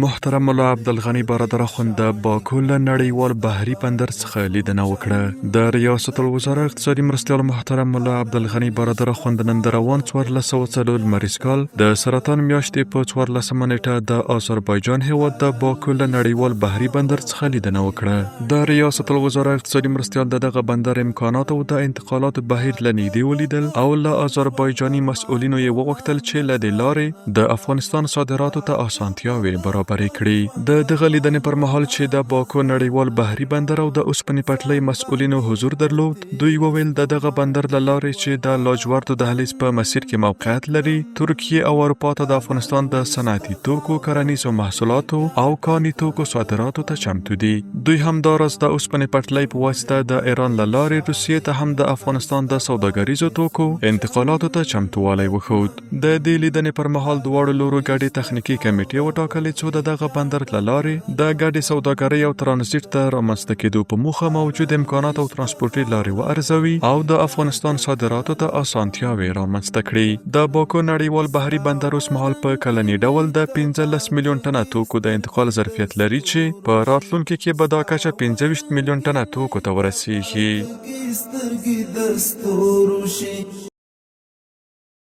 محترم عبدالغني برادر اخوند د باکو له نړیوال بحري بندر څخه لیدنه وکړه. د ریاست الوزراء اقتصادي مرستیال محترم عبدالغني برادر اخوند نن د روان 1440 مرستیال د سرطان میاشتې په 14 نیټه د اذربایجان هېواد د باکو له نړیوال بحري بندر څخه لیدنه وکړه. د ریاست الوزراء اقتصادي مرستیال دغه بندر امکانات او د انتقالاتو بهیر له نږدې ولیدل او له اذربایجاني مسوولینو یې وغوښتل چې له دې لارې د افغانستان صادراتو ته اسانتیاوې برابرې کړي. د دغه لیدنې پر مهال چې د باکو نړیوال بحري بندر او د اوسپنې پټلۍ مسوولینو حضور درلود، دوی وویل د دغه بندر له لارې چې د لاجوردو دهلیز په مسیر کې موقعیت لري، ترکیه او اروپا ته د افغانستان د صنعتي توکو، کرنیزو محصولاتو او کاني توکو صادراتو ته چمتو دي. دوی همداراز د اوسپنې پټلۍ په واسطه د ایران له لارې روسیې ته هم د افغانستان د سوداګریزو توکو انتقالاتو ته چمتووالی وښود. د دې لیدنې پر مهال دواړو لورو ګډې تخنیکي کمیټې وټاکلې څو د دغه بندر له لارې د ګډې سوداګرۍ او ترانزیت ته رامنځته کېدو په موخه موجود امکانات او ترانسپورتي لارې وارزوي او د افغانستان صادراتو ته اسانتیاوې رامنځته کړي. د باکو نړیوال بحري بندر اوس مهال په کلني ډول د 15 میلیون ټنه توکو د انتقال ظرفیت لري چې په راتلونکي کې به دا کچه 25 میلیون ټنه توکو ته ورسیږي.